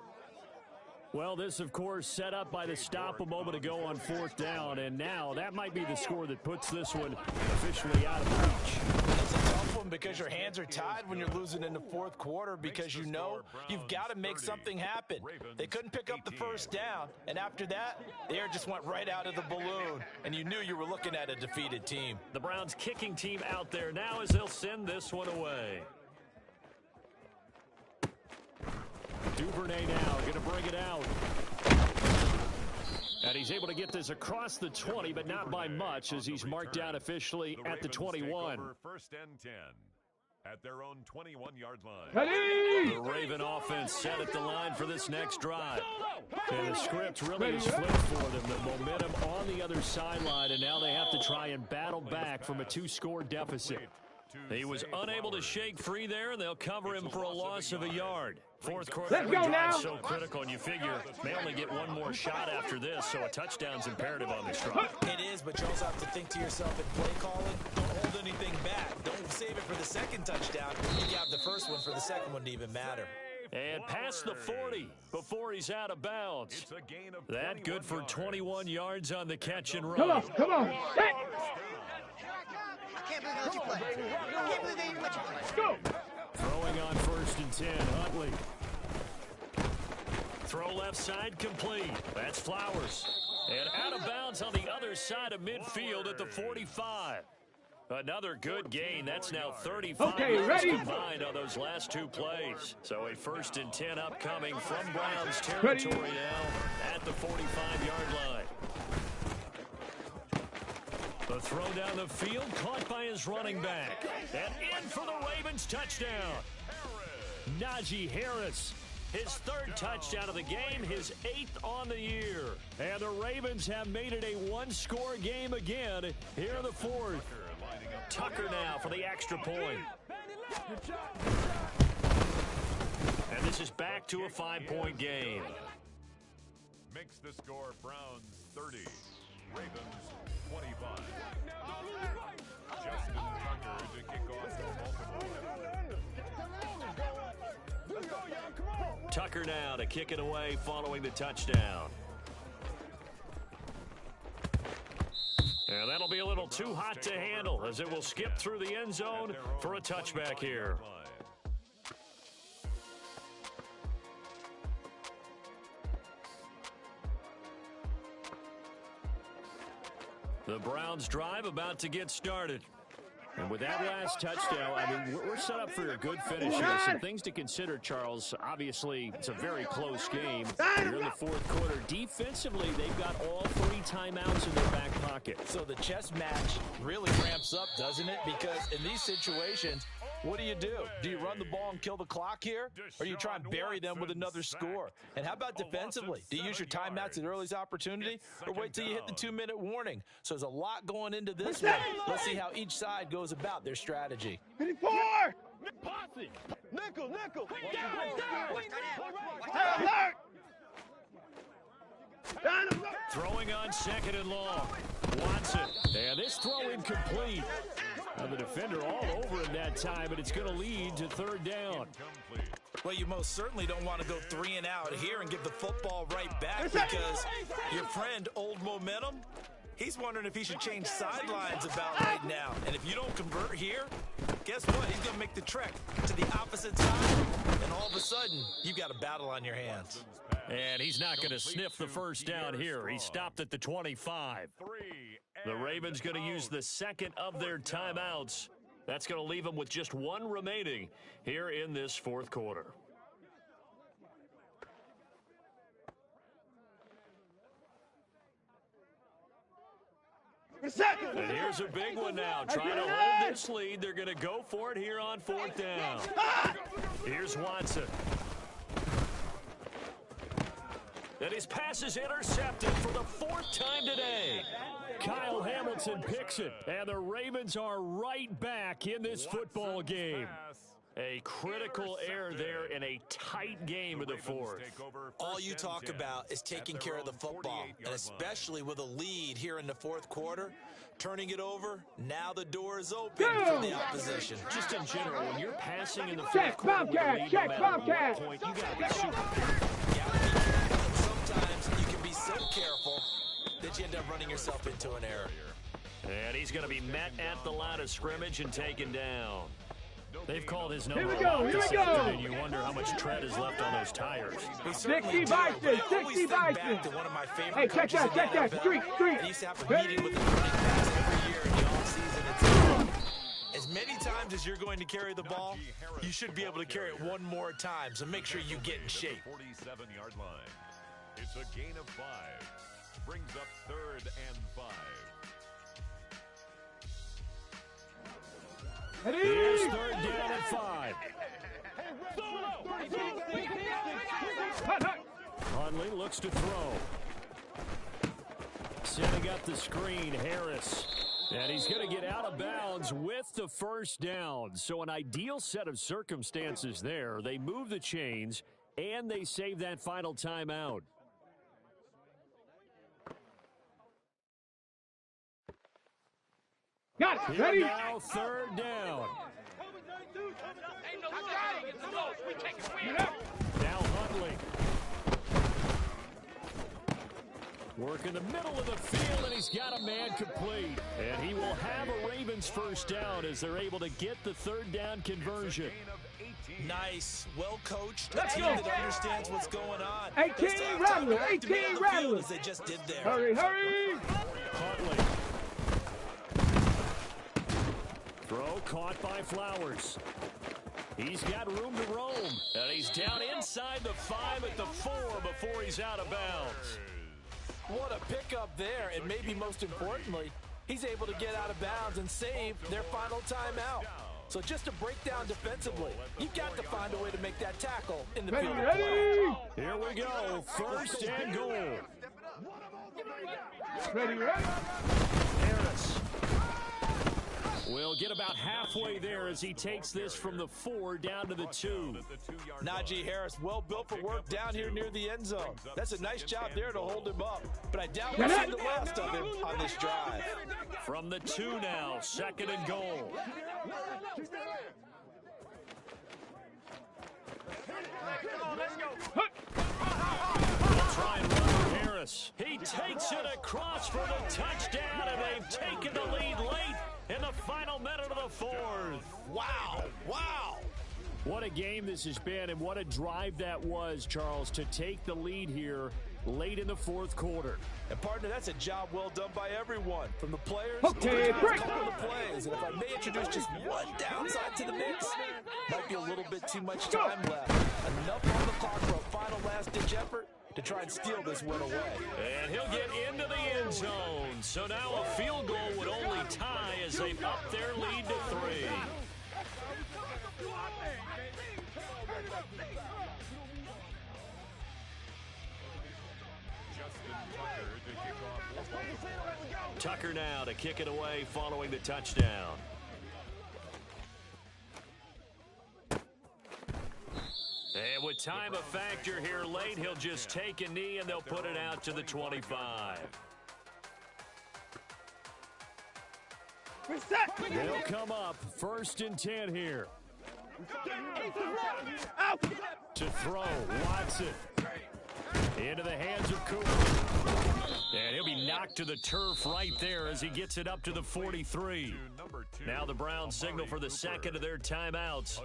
Well, this, of course, set up by the stop a moment ago on 4th down, and now that might be the score that puts this one officially out of reach. It's a tough one because your hands are tied when you're losing in the 4th quarter because you know you've got to make something happen. They couldn't pick up the 1st down, and after that, the air just went right out of the balloon, and you knew you were looking at a defeated team. The Browns kicking team out there now as they'll send this one away. Duvernay now going to bring it out. And he's able to get this across the 20, but not by much as he's marked down officially at the 21. 1st and 10 at their own 21-yard line. The Raven offense set at the line for this next drive. And the script really is flipped for them. The momentum on the other sideline, and now they have to try and battle back from a 2-score deficit. He was unable to shake free there, and they'll cover him for a loss of a yard. 4th quarter, Let's go now. so critical, and you figure they only get one more shot after this, so a touchdown's imperative on this drive. It is, but you also have to think to yourself in play calling, don't hold anything back. Don't save it for the 2nd touchdown. You have the 1st one for the 2nd one to even matter. And past the 40 before he's out of bounds. That good for 21 yards on the catch and run. Come on, come on. Set. I can't believe they let you play. I can't believe they even let you play. Go. Throwing on 1st and 10, Huntley. Throw left side complete. That's Flowers. And out of bounds on the other side of midfield at the 45. Another good gain. That's now 35 yards combined on those last 2 plays. So a 1st and 10 upcoming from Browns territory now at the 45-yard line. The throw down the field, caught by his running back. And in for the Ravens touchdown. Najee Harris, his 3rd touchdown of the game, his 8th on the year. And the Ravens have made it a 1-score game again here in the 4th. Tucker now for the extra point. And this is back to a 5-point game. Makes the score Browns 30, Ravens 25. Justin Tucker to kick off the multiple. Tucker now to kick it away following the touchdown. And that'll be a little too hot to handle as it will skip through the end zone for a touchback here. The Browns drive about to get started. And with that last touchdown, I mean, we're set up for a good finish here. Some things to consider, Charles. Obviously, it's a very close game. You're in the 4th quarter. Defensively, they've got all 3 timeouts in their back pocket. So the chess match really ramps up, doesn't it? Because in these situations, what do? Do you run the ball and kill the clock here? Or do you try and bury them with another score? And how about defensively? Do you use your timeouts at earliest opportunity? Or wait till you hit the 2-minute warning? So there's a lot going into this one. Let's see how each side goes about their strategy. 54! Posse! Nickel! Throwing on 2nd and long. Watson. And this throw incomplete. And the defender all over him that time, but it's going to lead to 3rd down. Well, you most certainly don't want to go 3 and out here and give the football right back because your friend, Old Momentum, he's wondering if he should change sidelines about right now. And if you don't convert here, guess what? He's going to make the trek to the opposite side, and all of a sudden, you've got a battle on your hands. And he's not going to sniff the 1st down here. He stopped at the 25. The Ravens going to use the 2nd of their timeouts. That's going to leave them with just 1 remaining here in this 4th quarter. And here's a big one now. Trying to hold this lead. They're going to go for it here on 4th down. Here's Watson. And his pass is intercepted for the 4th time today. Kyle Hamilton picks it, and the Ravens are right back in this football game. A critical error there in a tight game of the fourth. All you talk about is taking care of the football, and especially with a lead here in the fourth quarter, turning it over, now the door is open for the opposition. Just in general, when you're passing in the fourth quarter with a lead, no matter what point, you got to be super careful. Sometimes you can be so careful that you end up running yourself into an error. And he's going to be met at the line of scrimmage and taken down. They've called his number. Here we go, here we go. And you wonder how much tread is left on those tires. 60 Bison, 60 Bison. Hey, check that, street. I used to have a meeting with the running backs every year in the offseason. As many times as you're going to carry the ball, you should be able to carry it one more time, so make sure you get in shape. 47-yard line. It's a gain of 5. Brings up 3rd and 5. Here's 3rd down and 5. Hundley looks to throw. Setting up the screen, Harris. And he's going to get out of bounds with the first down. So an ideal set of circumstances there. They move the chains, and they save that final timeout. Got it. Here Ready? now, 3rd down. Now Hundley. Working the middle of the field, and he's got a man complete. And he will have a Ravens first down as they're able to get the 3rd down conversion. Nice, well-coached, a team that understands what's going on. 18 rattling, 18 rattling. As they just did there. Hurry. Huntley. Throw caught by Flowers. He's got room to roam. And he's down inside the 5 at the 4 before he's out of bounds. What a pickup there, and maybe most importantly, he's able to get out of bounds and save their final timeout. So just to break down defensively, you've got to find a way to make that tackle in the field. Ready? Here we go, 1st and goal. Ready? Harris will get about halfway there as he takes this from the 4 down to the 2. Najee Harris, well built for work down here near the end zone. That's a nice job there to hold him up. But I doubt we'll see the last of him on this drive. From the 2 now, 2nd and goal. They'll try and run for Harris. He takes it across for the touchdown, and they've taken the lead late in the final minute of the 4th. Wow. What a game this has been, and what a drive that was, Charles, to take the lead here late in the 4th quarter. And partner, that's a job well done by everyone, from the players Okay, to break. the plays. And if I may introduce just one downside to the mix, might be a little bit too much time left. Enough on the clock for a final last-ditch effort to try and steal this win away. And he'll get into the end zone. So now a field goal would only tie as they've upped their lead to 3. Tucker now to kick it away following the touchdown. And with time a factor here late, he'll just take a knee and they'll put it out to the 25. They'll come up 1st and 10 here. Out. To throw, Watson. Into the hands of Cooper. And he'll be knocked to the turf right there as he gets it up to the 43. Now the Browns signal for the 2nd of their timeouts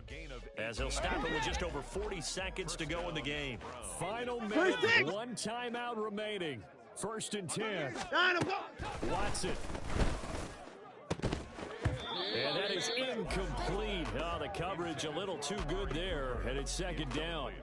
as they'll stop it with just over 40 seconds to go in the game. Final minute, 1 timeout remaining. 1st and 10. Watson. And that is incomplete. Oh, the coverage a little too good there, and it's 2nd down.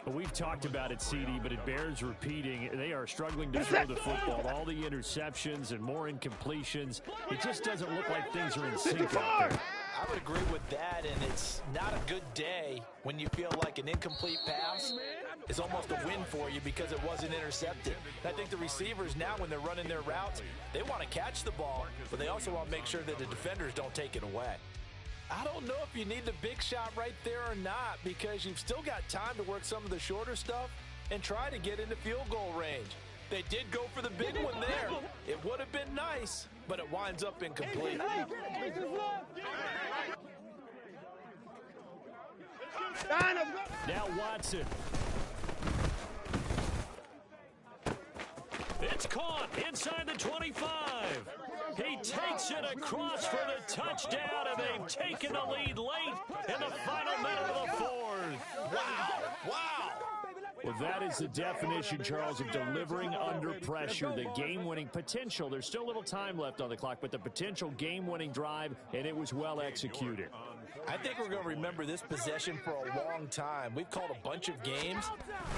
We've talked about it, CD, but it bears repeating. They are struggling to throw the football. All the interceptions and more incompletions. It just doesn't look like things are in sync out there. I would agree with that, and it's not a good day when you feel like an incomplete pass is almost a win for you because it wasn't intercepted. And I think the receivers now, when they're running their routes, they want to catch the ball, but they also want to make sure that the defenders don't take it away. I don't know if you need the big shot right there or not, because you've still got time to work some of the shorter stuff and try to get into field goal range. They did go for the big one there. It would have been nice, but it winds up incomplete. Now Watson. It's caught inside the 25. He takes it across for the touchdown, and they've taken the lead late in the final minute of the fourth. Wow, wow. Well, that is the definition, Charles, of delivering under pressure. The game-winning potential. There's still a little time left on the clock, but the potential game-winning drive, and it was well executed. I think we're going to remember this possession for a long time. We've called a bunch of games,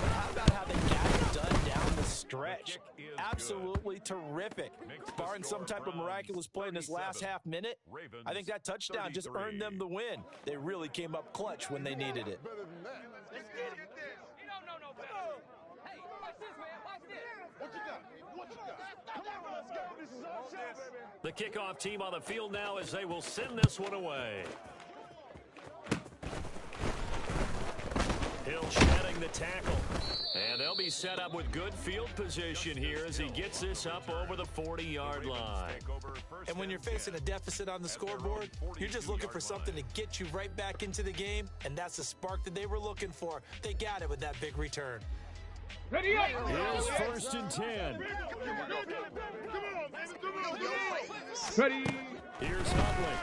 but how about how they got it done down the stretch? Absolutely terrific. Barring some type of miraculous play in this last half minute, I think that touchdown just earned them the win. They really came up clutch when they needed it. The kickoff team on the field now as they will send this one away. Hill shedding the tackle. And they'll be set up with good field position here as he gets this up over the 40-yard line. And when you're facing a deficit on the scoreboard, you're just looking for something to get you right back into the game, and that's the spark that they were looking for. They got it with that big return. Ready up! Here's 1st and 10. Ready! Here's Huntley.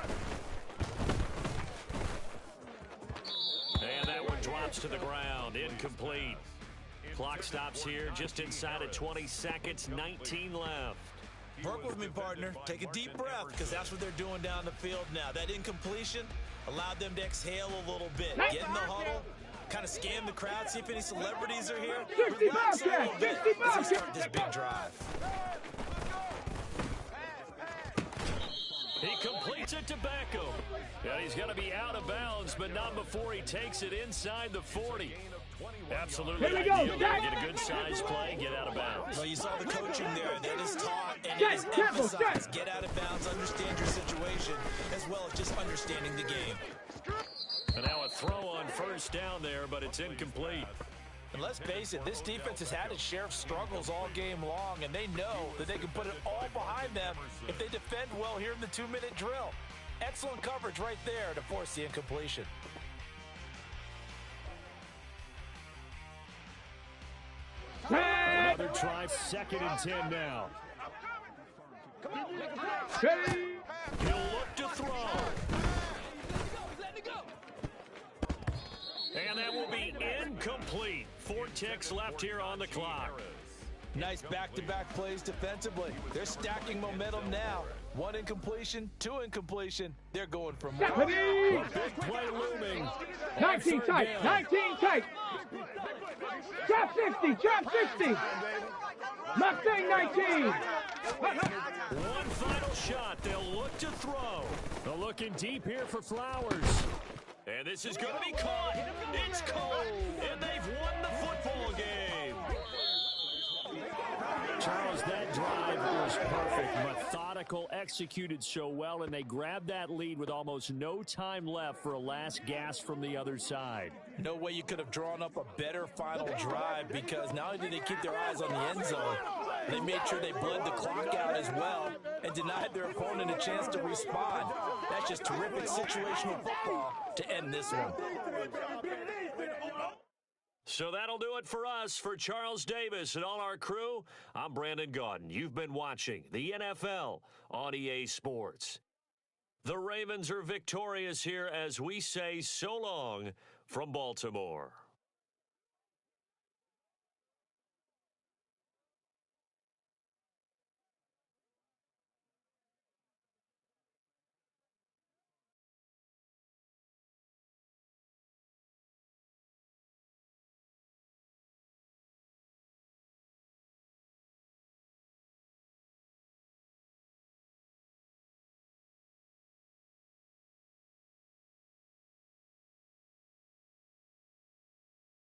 And that one drops to the ground. Incomplete. Clock stops here just inside of 20 seconds. 19 left. Work with me, partner. Take a deep breath, because that's what they're doing down the field now. That incompletion allowed them to exhale a little bit. Get in the huddle, kind of scan the crowd, see if any celebrities are here. 60 Relax a little bit as they 60 start this big drive. He completes it to Beckham. Yeah, he's going to be out of bounds, but not before he takes it inside the 40. Absolutely Here we go, ideal. Jack. Get a good size play, get out of bounds. Well, you saw the coaching there. That is taught and it is emphasized. Get out of bounds, understand your situation, as well as just understanding the game. And now a throw on 1st down there, but it's incomplete. And let's face it, this defense has had its share of struggles all game long, and they know that they can put it all behind them if they defend well here in the 2-minute drill. Excellent coverage right there to force the incompletion. Another try, 2nd and 10 now. Ready! He'll look to throw. And that will be incomplete. 4 ticks left here on the clock. Nice back-to-back plays defensively. They're stacking momentum now. 1 incompletion, 2 incompletion. They're going for more. Ready! A big play looming. 19 tight! 19 tight! Drop 60! Drop 60! Mustang 19! One final shot. They'll look to throw. They're looking deep here for Flowers. And this is going to be caught. It's caught. And they've won the football game. Charles, that drive was perfect. Methodical, executed so well, and they grabbed that lead with almost no time left for a last gasp from the other side. No way you could have drawn up a better final drive, because not only did they keep their eyes on the end zone, they made sure they bled the clock out as well and denied their opponent a chance to respond. That's just terrific situational football to end this one. So that'll do it for us. For Charles Davis and all our crew, I'm Brandon Gaudin. You've been watching the NFL on EA Sports. The Ravens are victorious here as we say so long from Baltimore.